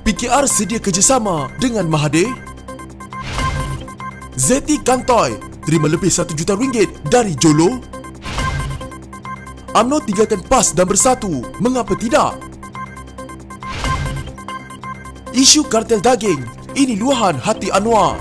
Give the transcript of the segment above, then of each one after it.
PKR sedia kerjasama dengan Mahathir. Zeti Kantoi terima lebih RM1 juta dari Jolo. UMNO tinggalkan PAS dan bersatu, mengapa tidak? Isu kartel daging, ini luahan hati Anwar.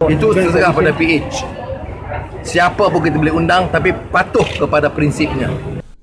Itu terserah pada PH. Siapa pun kita boleh undang, tapi patuh kepada prinsipnya.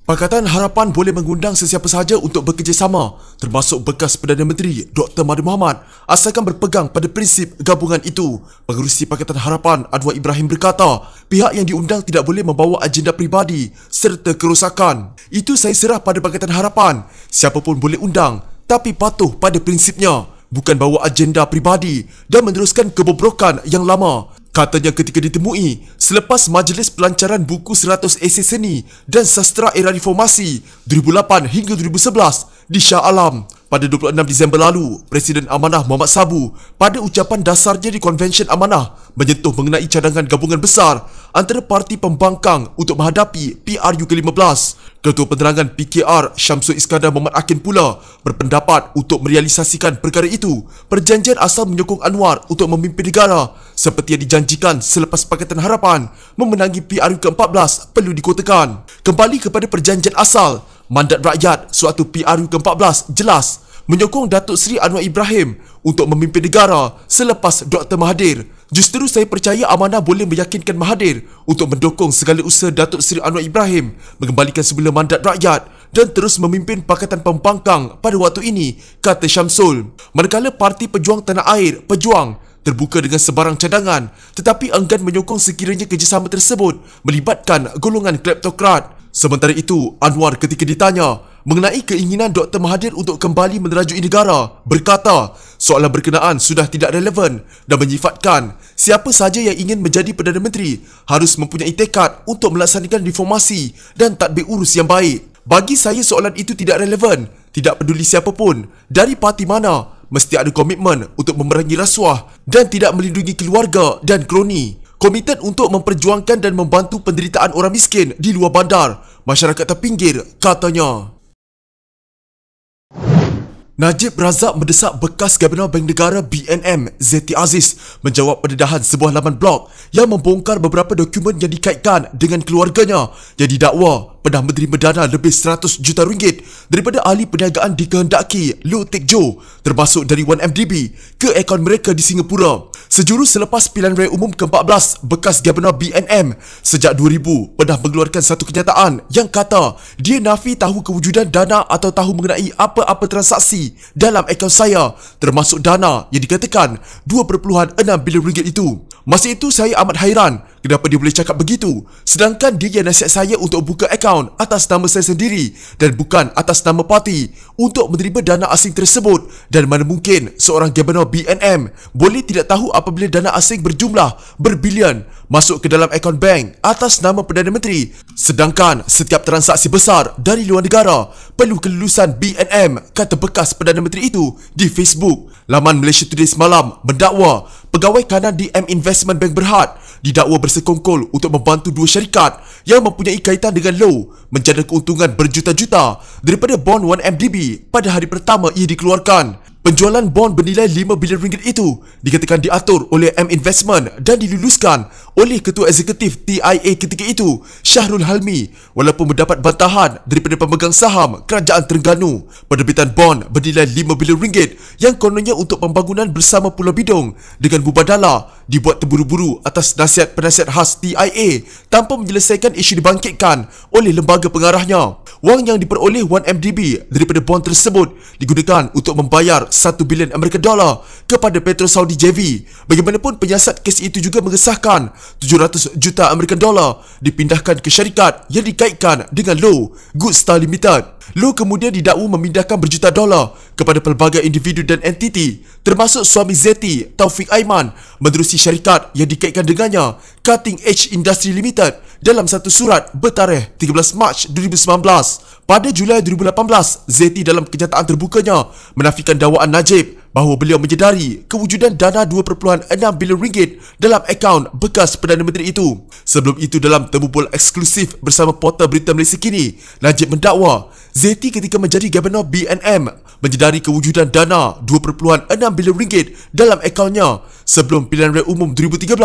Pakatan Harapan boleh mengundang sesiapa sahaja untuk bekerjasama, termasuk bekas Perdana Menteri Dr. Mahathir Mohamad, asalkan berpegang pada prinsip gabungan itu. Pengerusi Pakatan Harapan Anwar Ibrahim berkata, pihak yang diundang tidak boleh membawa agenda peribadi serta kerosakan. Itu saya serah pada Pakatan Harapan. Siapa pun boleh undang, tapi patuh pada prinsipnya, bukan bawa agenda peribadi dan meneruskan kebobrokan yang lama. Katanya ketika ditemui selepas majlis pelancaran buku 100 esei seni dan sastra era reformasi 2008 hingga 2011 di Shah Alam. Pada 26 Disember lalu, Presiden Amanah Muhammad Sabu pada ucapan dasarnya di Konvensyen Amanah menyentuh mengenai cadangan gabungan besar antara parti pembangkang untuk menghadapi PRU ke-15. Ketua Penerangan PKR Syamsul Iskandar Muhammad Akin pula berpendapat untuk merealisasikan perkara itu, perjanjian asal menyokong Anwar untuk memimpin negara seperti yang dijanjikan selepas Pakatan Harapan memenangi PRU ke-14 perlu dikotakan. Kembali kepada perjanjian asal, mandat rakyat suatu PRU ke-14 jelas menyokong Datuk Seri Anwar Ibrahim untuk memimpin negara selepas Dr. Mahathir. Justru saya percaya amanah boleh meyakinkan Mahathir untuk mendukung segala usaha Datuk Seri Anwar Ibrahim mengembalikan semula mandat rakyat dan terus memimpin Pakatan Pembangkang pada waktu ini, kata Syamsul. Manakala Parti Pejuang Tanah Air, Pejuang, terbuka dengan sebarang cadangan tetapi enggan menyokong sekiranya kerjasama tersebut melibatkan golongan kleptokrat. Sementara itu, Anwar ketika ditanya mengenai keinginan Dr. Mahathir untuk kembali menerajui negara, berkata soalan berkenaan sudah tidak relevan dan menyifatkan siapa sahaja yang ingin menjadi Perdana Menteri harus mempunyai tekad untuk melaksanakan reformasi dan tadbir urus yang baik. Bagi saya soalan itu tidak relevan. Tidak peduli siapa pun, dari parti mana, mesti ada komitmen untuk memerangi rasuah dan tidak melindungi keluarga dan kroni. Komited untuk memperjuangkan dan membantu penderitaan orang miskin di luar bandar, masyarakat terpinggir, katanya. Najib Razak mendesak bekas Gabenor Bank Negara BNM Zeti Aziz menjawab pendedahan sebuah laman blog yang membongkar beberapa dokumen yang dikaitkan dengan keluarganya yang didakwa pernah menerima dana lebih RM100 juta daripada ahli perniagaan dikehendaki Low Teck Joe, termasuk dari 1MDB ke akaun mereka di Singapura. Sejurus selepas pilihan raya umum ke-14, bekas Gabenor BNM sejak 2000 pernah mengeluarkan satu kenyataan yang kata dia nafi tahu kewujudan dana atau tahu mengenai apa-apa transaksi dalam akaun saya, termasuk dana yang dikatakan RM2.6 bilion itu. Masa itu saya amat hairan kenapa dia boleh cakap begitu, sedangkan dia yang nasihat saya untuk buka akaun atas nama saya sendiri dan bukan atas nama parti untuk menerima dana asing tersebut. Dan mana mungkin seorang Gabenor BNM boleh tidak tahu apabila dana asing berjumlah berbilion masuk ke dalam akaun bank atas nama Perdana Menteri, sedangkan setiap transaksi besar dari luar negara perlu kelulusan BNM, kata bekas Perdana Menteri itu di Facebook. Laman Malaysia Today semalam mendakwa pegawai kanan di M Investment Bank Berhad didakwa bersekongkol untuk membantu dua syarikat yang mempunyai kaitan dengan Low menjana keuntungan berjuta-juta daripada bond 1MDB pada hari pertama ia dikeluarkan. Penjualan bond bernilai RM5 bilion itu dikatakan diatur oleh M Investment dan diluluskan oleh Ketua Eksekutif TIA ketika itu, Syahrul Halmi, walaupun mendapat bantahan daripada pemegang saham Kerajaan Terengganu. Penerbitan bond bernilai RM5 bilion yang kononnya untuk pembangunan bersama Pulau Bidong dengan mubadalah dibuat terburu-buru atas nasihat penasihat khas TIA tanpa menyelesaikan isu dibangkitkan oleh lembaga pengarahnya. Wang yang diperoleh 1MDB daripada bond tersebut digunakan untuk membayar $1 bilion kepada Petro Saudi JV. Bagaimanapun penyiasat kes itu juga mengesahkan $700 juta dipindahkan ke syarikat yang dikaitkan dengan Low Good Star Limited. Low kemudian didakwa memindahkan berjuta dolar kepada pelbagai individu dan entiti, termasuk suami Zeti, Taufik Aiman, menerusi syarikat yang dikaitkan dengannya, Cutting Edge Industry Limited, dalam satu surat bertarikh 13 Mac 2019. Pada Julai 2018, Zeti dalam kenyataan terbukanya menafikan dakwaan Najib bahawa beliau menyedari kewujudan dana 2.6 bilion ringgit dalam akaun bekas Perdana Menteri itu. Sebelum itu, dalam temu bola eksklusif bersama portal Berita Malaysia Kini, Najib mendakwa Zeti ketika menjadi Gubernur BNM menyedari kewujudan dana 2.6 bilion ringgit dalam akaunnya sebelum pilihan raya umum 2013,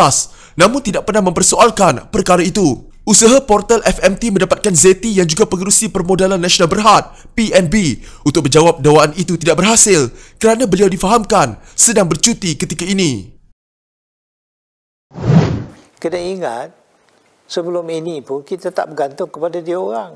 namun tidak pernah mempersoalkan perkara itu. Usaha portal FMT mendapatkan Zeti yang juga Pengerusi Permodalan Nasional Berhad PNB untuk menjawab dakwaan itu tidak berhasil kerana beliau difahamkan sedang bercuti ketika ini. Kena ingat, sebelum ini pun kita tak bergantung kepada dia orang.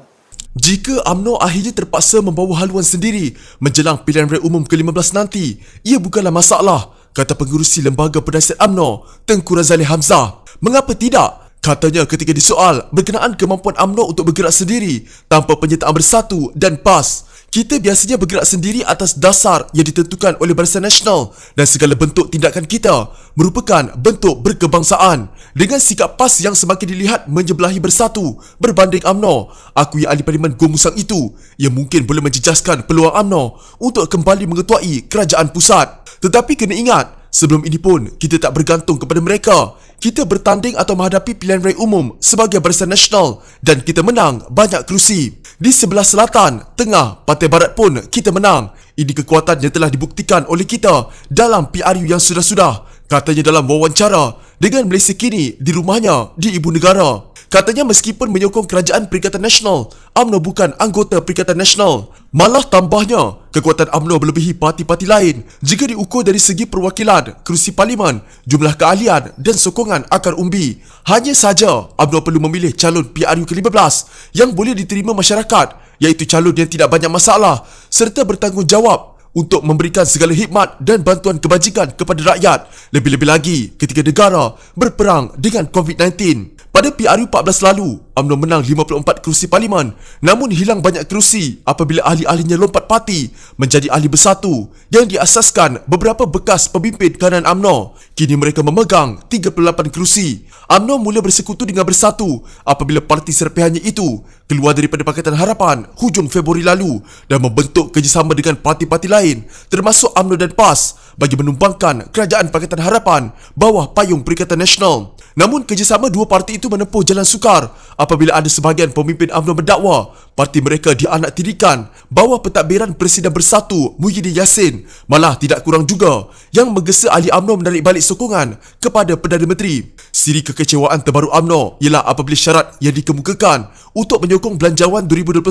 Jika UMNO akhirnya terpaksa membawa haluan sendiri menjelang pilihan raya umum ke-15 nanti, ia bukanlah masalah, kata Pengerusi Lembaga Penasihat UMNO Tengku Razali Hamzah. Mengapa tidak? Katanya ketika disoal berkenaan kemampuan UMNO untuk bergerak sendiri tanpa penyertaan Bersatu dan PAS. Kita biasanya bergerak sendiri atas dasar yang ditentukan oleh Barisan Nasional dan segala bentuk tindakan kita merupakan bentuk berkebangsaan. Dengan sikap PAS yang semakin dilihat menyebelahi Bersatu berbanding UMNO, akui ahli Parlimen Gomusang itu, ia mungkin boleh menjejaskan peluang UMNO untuk kembali mengetuai kerajaan pusat. Tetapi kena ingat, sebelum ini pun kita tak bergantung kepada mereka. Kita bertanding atau menghadapi pilihan raya umum sebagai Barisan Nasional dan kita menang banyak kerusi. Di sebelah selatan, tengah, pantai barat pun kita menang. Ini kekuatan yang telah dibuktikan oleh kita dalam PRU yang sudah-sudah, katanya dalam wawancara dengan Malaysia Kini di rumahnya di Ibu Negara. Katanya meskipun menyokong Kerajaan Perikatan Nasional, UMNO bukan anggota Perikatan Nasional. Malah tambahnya, kekuatan UMNO melebihi parti-parti lain jika diukur dari segi perwakilan, kerusi parlimen, jumlah keahlian dan sokongan akar umbi. Hanya saja, UMNO perlu memilih calon PRU ke-15 yang boleh diterima masyarakat, iaitu calon yang tidak banyak masalah serta bertanggungjawab untuk memberikan segala khidmat dan bantuan kebajikan kepada rakyat, lebih-lebih lagi ketika negara berperang dengan COVID-19. Pada PRU 14 lalu, UMNO menang 54 kerusi parlimen, namun hilang banyak kerusi apabila ahli-ahlinya lompat parti menjadi ahli Bersatu yang diasaskan beberapa bekas pemimpin kanan UMNO. Kini mereka memegang 38 kerusi. UMNO mula bersekutu dengan Bersatu apabila parti serpihannya itu keluar daripada Pakatan Harapan hujung Februari lalu dan membentuk kerjasama dengan parti-parti lain termasuk UMNO dan PAS bagi menumbangkan Kerajaan Pakatan Harapan bawah payung Perikatan Nasional. Namun kerjasama dua parti itu menempuh jalan sukar apabila ada sebahagian pemimpin UMNO mendakwa parti mereka dianaktirikan bawah pentadbiran Presiden Bersatu Muhyiddin Yassin. Malah tidak kurang juga yang menggesa ahli UMNO menarik balik sokongan kepada Perdana Menteri. Siri kekecewaan terbaru UMNO ialah apabila syarat yang dikemukakan untuk menyokong Belanjawan 2021,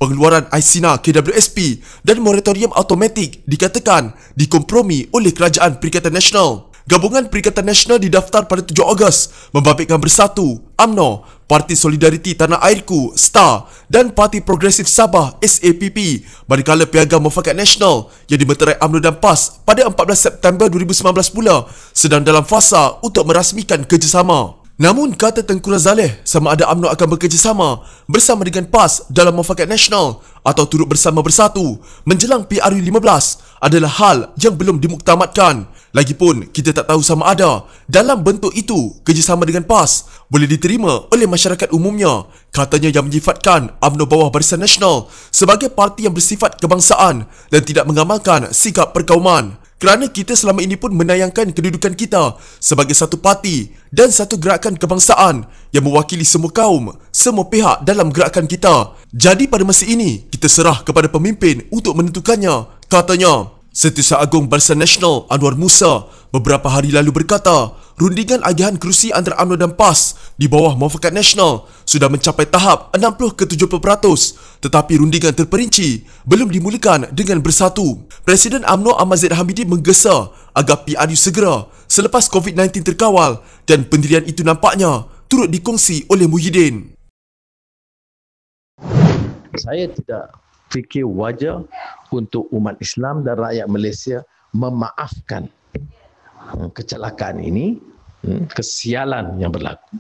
pengeluaran ICINA KWSP dan moratorium automatik dikatakan dikompromi oleh Kerajaan Perikatan Nasional. Gabungan Perikatan Nasional didaftar pada 7 Ogos membabitkan Bersatu, UMNO, Parti Solidariti Tanah Airku, STAR dan Parti Progresif Sabah, SAPP, manakala Piagam Mufakat Nasional yang dimeterai UMNO dan PAS pada 14 September 2019 pula sedang dalam fasa untuk merasmikan kerjasama. Namun, kata Tengku Razali, sama ada UMNO akan bekerjasama bersama dengan PAS dalam Mufakat Nasional atau turut bersama Bersatu menjelang PRU 15 adalah hal yang belum dimuktamadkan. Lagipun, kita tak tahu sama ada dalam bentuk itu kerjasama dengan PAS boleh diterima oleh masyarakat umumnya. Katanya yang menyifatkan UMNO bawah Barisan Nasional sebagai parti yang bersifat kebangsaan dan tidak mengamalkan sikap perkauman. Kerana kita selama ini pun menayangkan kedudukan kita sebagai satu parti dan satu gerakan kebangsaan yang mewakili semua kaum, semua pihak dalam gerakan kita. Jadi pada masa ini, kita serah kepada pemimpin untuk menentukannya, katanya. Setiausaha Agung Barisan Nasional Anwar Musa beberapa hari lalu berkata, rundingan agihan kerusi antara UMNO dan PAS di bawah Mufakat Nasional sudah mencapai tahap 60 ke 70%, tetapi rundingan terperinci belum dimulakan dengan Bersatu. Presiden UMNO Ahmad Zaid Hamidi menggesa agar PRU segera selepas COVID-19 terkawal dan pendirian itu nampaknya turut dikongsi oleh Muhyiddin. Saya tidak fikir wajar untuk umat Islam dan rakyat Malaysia memaafkan kecelakaan ini, kesialan yang berlaku.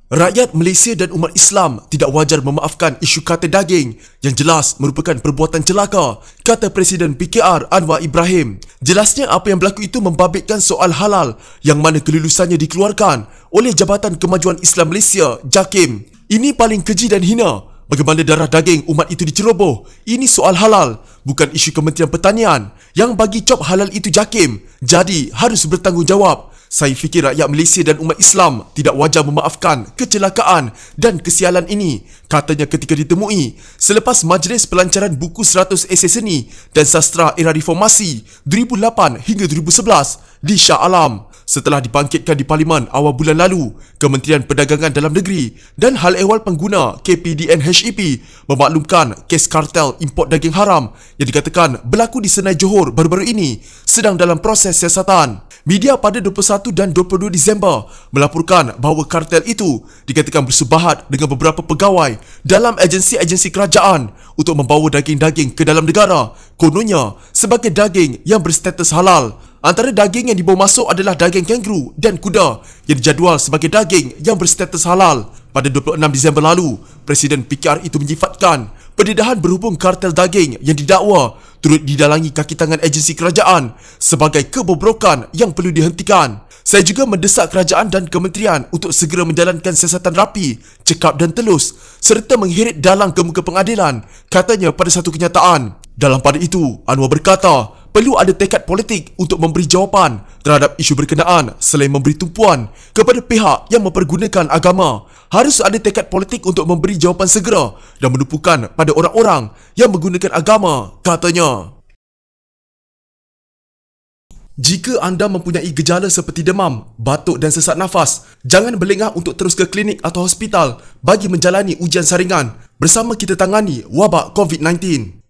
Rakyat Malaysia dan umat Islam tidak wajar memaafkan isu kata daging yang jelas merupakan perbuatan celaka, kata Presiden PKR Anwar Ibrahim. Jelasnya apa yang berlaku itu membabitkan soal halal yang mana kelulusannya dikeluarkan oleh Jabatan Kemajuan Islam Malaysia, JAKIM. Ini paling keji dan hina Bagaimana darah daging umat itu diceroboh? Ini soal halal, bukan isu Kementerian Pertanian. Yang bagi cop halal itu JAKIM, jadi harus bertanggungjawab. Saya fikir rakyat Malaysia dan umat Islam tidak wajar memaafkan kecelakaan dan kesialan ini, katanya ketika ditemui selepas Majlis Pelancaran Buku 100 Esei Seni dan Sastra Era Reformasi 2008 hingga 2011 di Shah Alam. Setelah dibangkitkan di Parlimen awal bulan lalu, Kementerian Perdagangan Dalam Negeri dan Hal Ehwal Pengguna KPDN HEP memaklumkan kes kartel import daging haram yang dikatakan berlaku di Senai Johor baru-baru ini sedang dalam proses siasatan. Media pada 21 dan 22 Disember melaporkan bahawa kartel itu dikatakan bersubahat dengan beberapa pegawai dalam agensi-agensi kerajaan untuk membawa daging-daging ke dalam negara, kononnya sebagai daging yang berstatus halal. Antara daging yang dibawa masuk adalah daging kanguru dan kuda yang dijadual sebagai daging yang berstatus halal. Pada 26 Disember lalu, Presiden PKR itu menyifatkan pendedahan berhubung kartel daging yang didakwa turut didalangi kaki tangan agensi kerajaan sebagai kebobrokan yang perlu dihentikan. Saya juga mendesak kerajaan dan kementerian untuk segera menjalankan siasatan rapi, cekap dan telus serta mengheret dalang ke muka pengadilan, katanya pada satu kenyataan. Dalam pada itu, Anwar berkata, perlu ada tekad politik untuk memberi jawapan terhadap isu berkenaan selain memberi tumpuan kepada pihak yang mempergunakan agama. Harus ada tekad politik untuk memberi jawapan segera dan menumpukan pada orang-orang yang menggunakan agama, katanya. Jika anda mempunyai gejala seperti demam, batuk dan sesak nafas, jangan berlengah untuk terus ke klinik atau hospital bagi menjalani ujian saringan. Bersama kita tangani wabak COVID-19.